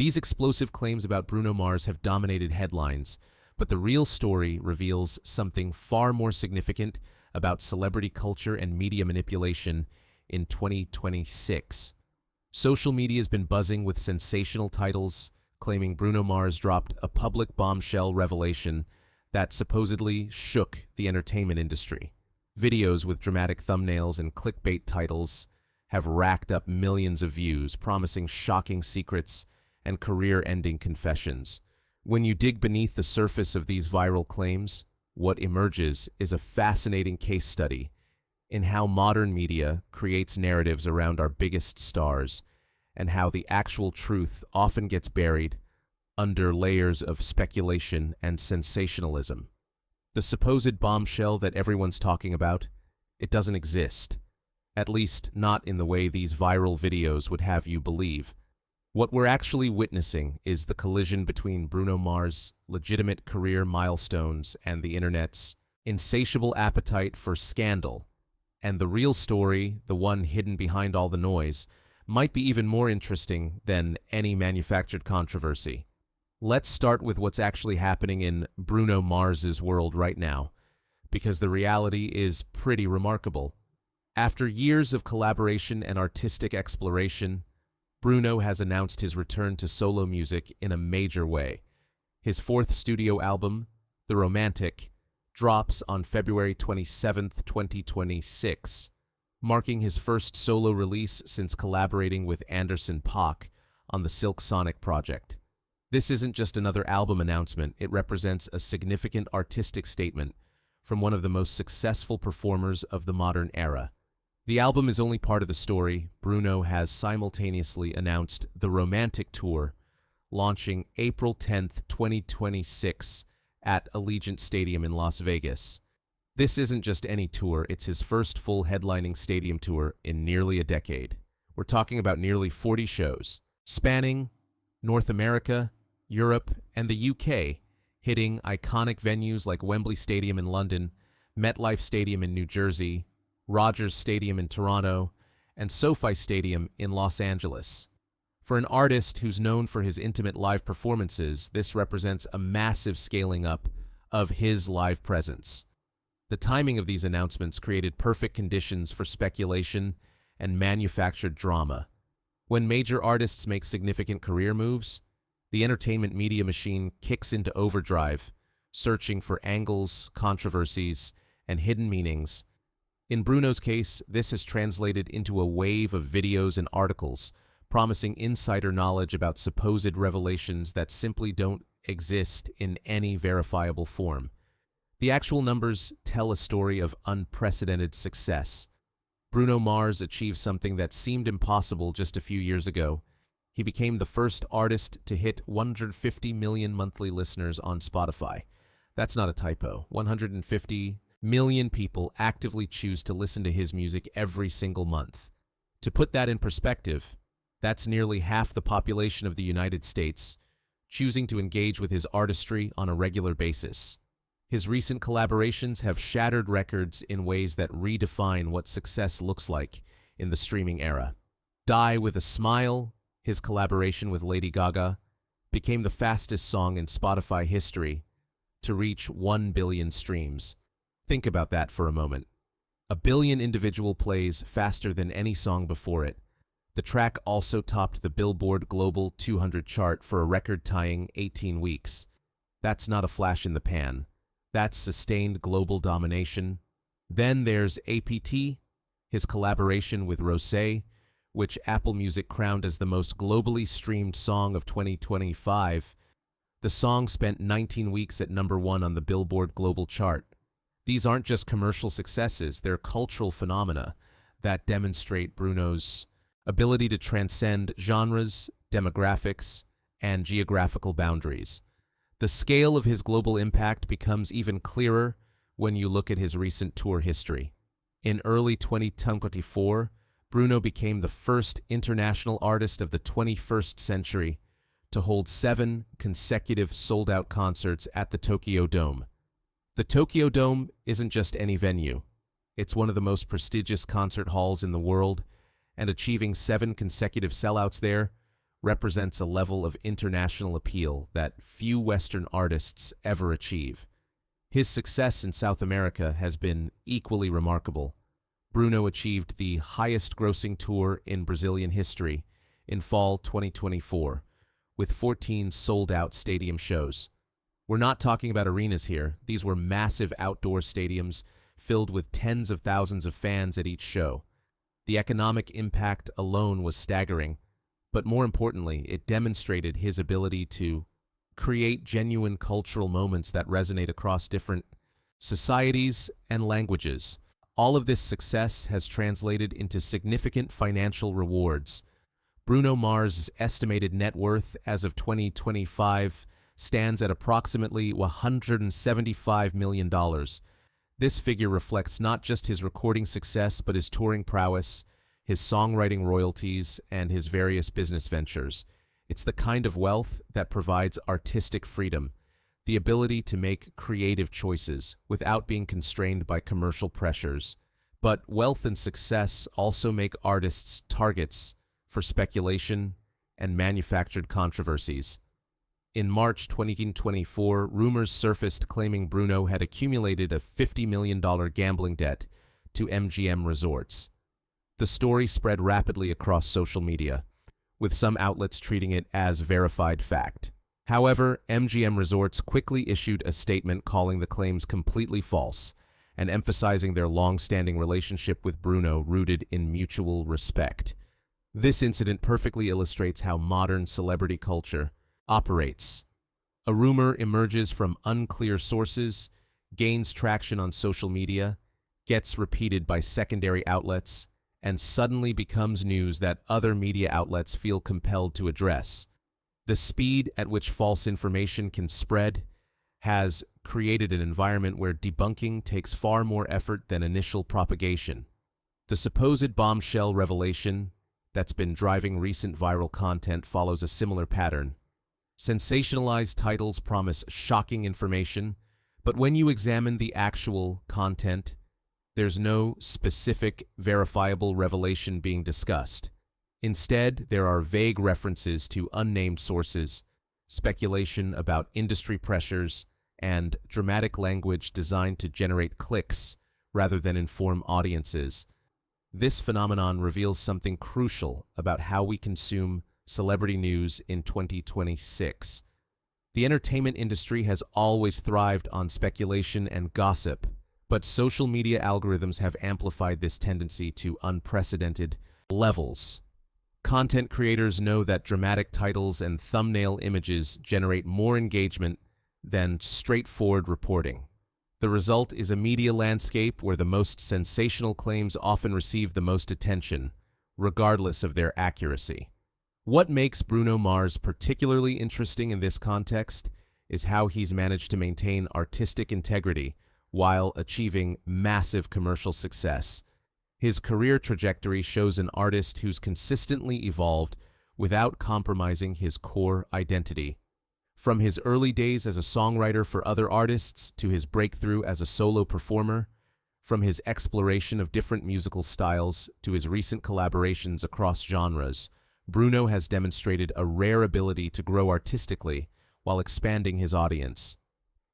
These explosive claims about Bruno Mars have dominated headlines, but the real story reveals something far more significant about celebrity culture and media manipulation in 2026. Social media has been buzzing with sensational titles claiming Bruno Mars dropped a public bombshell revelation that supposedly shook the entertainment industry. Videos with dramatic thumbnails and clickbait titles have racked up millions of views, promising shocking secrets and career-ending confessions. When you dig beneath the surface of these viral claims, what emerges is a fascinating case study in how modern media creates narratives around our biggest stars and how the actual truth often gets buried under layers of speculation and sensationalism. The supposed bombshell that everyone's talking about, it doesn't exist. At least not in the way these viral videos would have you believe. What we're actually witnessing is the collision between Bruno Mars' legitimate career milestones and the internet's insatiable appetite for scandal. And the real story, the one hidden behind all the noise, might be even more interesting than any manufactured controversy. Let's start with what's actually happening in Bruno Mars's world right now, because the reality is pretty remarkable. After years of collaboration and artistic exploration, Bruno has announced his return to solo music in a major way. His fourth studio album, The Romantic, drops on February 27, 2026, marking his first solo release since collaborating with Anderson Paak on the Silk Sonic project. This isn't just another album announcement, it represents a significant artistic statement from one of the most successful performers of the modern era. The album is only part of the story. Bruno has simultaneously announced the Romantic Tour, launching April 10, 2026 at Allegiant Stadium in Las Vegas. This isn't just any tour, it's his first full headlining stadium tour in nearly a decade. We're talking about nearly 40 shows, spanning North America, Europe, and the UK, hitting iconic venues like Wembley Stadium in London, MetLife Stadium in New Jersey, Rogers Stadium in Toronto, and SoFi Stadium in Los Angeles. For an artist who's known for his intimate live performances, this represents a massive scaling up of his live presence. The timing of these announcements created perfect conditions for speculation and manufactured drama. When major artists make significant career moves, the entertainment media machine kicks into overdrive, searching for angles, controversies, and hidden meanings. In Bruno's case, this has translated into a wave of videos and articles, promising insider knowledge about supposed revelations that simply don't exist in any verifiable form. The actual numbers tell a story of unprecedented success. Bruno Mars achieved something that seemed impossible just a few years ago. He became the first artist to hit 150 million monthly listeners on Spotify. That's not a typo. 150 million people actively choose to listen to his music every single month. To put that in perspective, that's nearly half the population of the United States choosing to engage with his artistry on a regular basis. His recent collaborations have shattered records in ways that redefine what success looks like in the streaming era. Die with a Smile, his collaboration with Lady Gaga, became the fastest song in Spotify history to reach 1 billion streams. Think about that for a moment. 1 billion individual plays faster than any song before it. The track also topped the Billboard Global 200 chart for a record-tying 18 weeks. That's not a flash in the pan. That's sustained global domination. Then there's APT, his collaboration with Rosé, which Apple Music crowned as the most globally streamed song of 2025. The song spent 19 weeks at #1 on the Billboard Global chart. These aren't just commercial successes, they're cultural phenomena that demonstrate Bruno's ability to transcend genres, demographics, and geographical boundaries. The scale of his global impact becomes even clearer when you look at his recent tour history. In early 2024, Bruno became the first international artist of the 21st century to hold 7 consecutive sold-out concerts at the Tokyo Dome. The Tokyo Dome isn't just any venue. It's one of the most prestigious concert halls in the world, and achieving 7 consecutive sellouts there represents a level of international appeal that few Western artists ever achieve. His success in South America has been equally remarkable. Bruno achieved the highest-grossing tour in Brazilian history in fall 2024, with 14 sold-out stadium shows. We're not talking about arenas here. These were massive outdoor stadiums filled with tens of thousands of fans at each show. The economic impact alone was staggering, but more importantly, it demonstrated his ability to create genuine cultural moments that resonate across different societies and languages. All of this success has translated into significant financial rewards. Bruno Mars' estimated net worth as of 2025 stands at approximately $175 million. This figure reflects not just his recording success, but his touring prowess, his songwriting royalties, and his various business ventures. It's the kind of wealth that provides artistic freedom, the ability to make creative choices without being constrained by commercial pressures. But wealth and success also make artists targets for speculation and manufactured controversies. In March 2024, rumors surfaced claiming Bruno had accumulated a $50 million gambling debt to MGM Resorts. The story spread rapidly across social media, with some outlets treating it as verified fact. However, MGM Resorts quickly issued a statement calling the claims completely false and emphasizing their long-standing relationship with Bruno rooted in mutual respect. This incident perfectly illustrates how modern celebrity culture operates. A rumor emerges from unclear sources, gains traction on social media, gets repeated by secondary outlets, and suddenly becomes news that other media outlets feel compelled to address. The speed at which false information can spread has created an environment where debunking takes far more effort than initial propagation. The supposed bombshell revelation that's been driving recent viral content follows a similar pattern. Sensationalized titles promise shocking information, but when you examine the actual content, there's no specific, verifiable revelation being discussed. Instead, there are vague references to unnamed sources, speculation about industry pressures, and dramatic language designed to generate clicks rather than inform audiences. This phenomenon reveals something crucial about how we consume celebrity news in 2026. The entertainment industry has always thrived on speculation and gossip, but social media algorithms have amplified this tendency to unprecedented levels. Content creators know that dramatic titles and thumbnail images generate more engagement than straightforward reporting. The result is a media landscape where the most sensational claims often receive the most attention, regardless of their accuracy. What makes Bruno Mars particularly interesting in this context is how he's managed to maintain artistic integrity while achieving massive commercial success. His career trajectory shows an artist who's consistently evolved without compromising his core identity. From his early days as a songwriter for other artists to his breakthrough as a solo performer, from his exploration of different musical styles to his recent collaborations across genres, Bruno has demonstrated a rare ability to grow artistically while expanding his audience.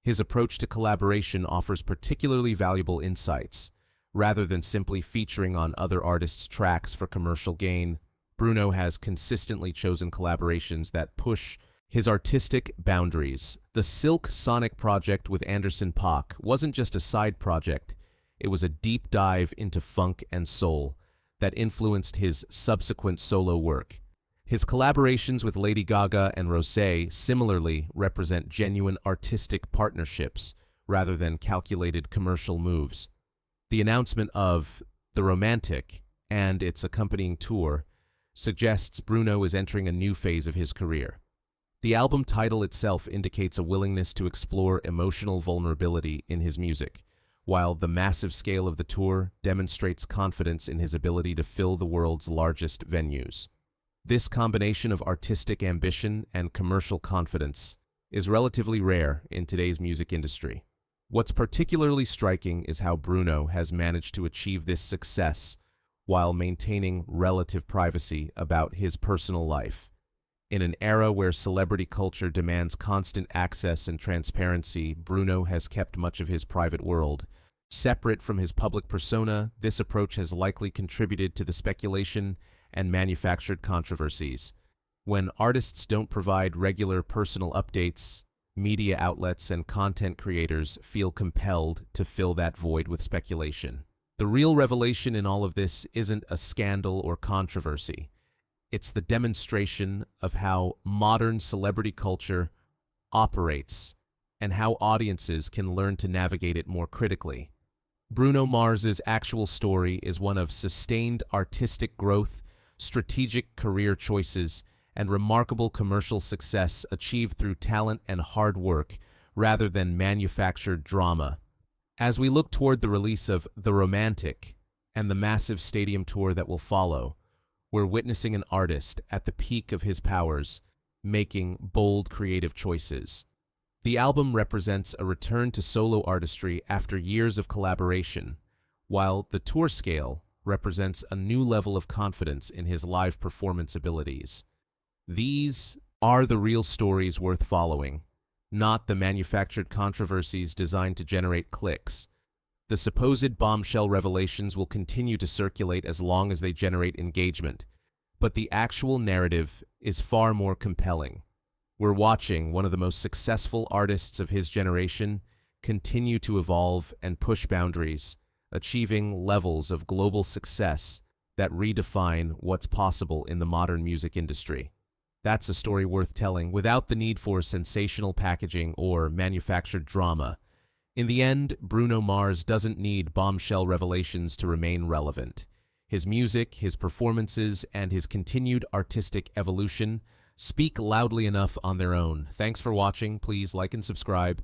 His approach to collaboration offers particularly valuable insights. Rather than simply featuring on other artists' tracks for commercial gain, Bruno has consistently chosen collaborations that push his artistic boundaries. The Silk Sonic project with Anderson Paak wasn't just a side project, it was a deep dive into funk and soul that influenced his subsequent solo work. His collaborations with Lady Gaga and Rosé similarly represent genuine artistic partnerships rather than calculated commercial moves. The announcement of The Romantic and its accompanying tour suggests Bruno is entering a new phase of his career. The album title itself indicates a willingness to explore emotional vulnerability in his music, while the massive scale of the tour demonstrates confidence in his ability to fill the world's largest venues. This combination of artistic ambition and commercial confidence is relatively rare in today's music industry. What's particularly striking is how Bruno has managed to achieve this success while maintaining relative privacy about his personal life. In an era where celebrity culture demands constant access and transparency, Bruno has kept much of his private world separate from his public persona. This approach has likely contributed to the speculation and manufactured controversies. When artists don't provide regular personal updates, media outlets and content creators feel compelled to fill that void with speculation. The real revelation in all of this isn't a scandal or controversy. It's the demonstration of how modern celebrity culture operates and how audiences can learn to navigate it more critically. Bruno Mars's actual story is one of sustained artistic growth, strategic career choices, and remarkable commercial success achieved through talent and hard work rather than manufactured drama. As we look toward the release of The Romantic and the massive stadium tour that will follow, we're witnessing an artist at the peak of his powers, making bold creative choices. The album represents a return to solo artistry after years of collaboration, while the tour scale represents a new level of confidence in his live performance abilities. These are the real stories worth following, not the manufactured controversies designed to generate clicks. The supposed bombshell revelations will continue to circulate as long as they generate engagement, but the actual narrative is far more compelling. We're watching one of the most successful artists of his generation continue to evolve and push boundaries, achieving levels of global success that redefine what's possible in the modern music industry. That's a story worth telling without the need for sensational packaging or manufactured drama. In the end, Bruno Mars doesn't need bombshell revelations to remain relevant. His music, his performances, and his continued artistic evolution speak loudly enough on their own. Thanks for watching. Please like and subscribe.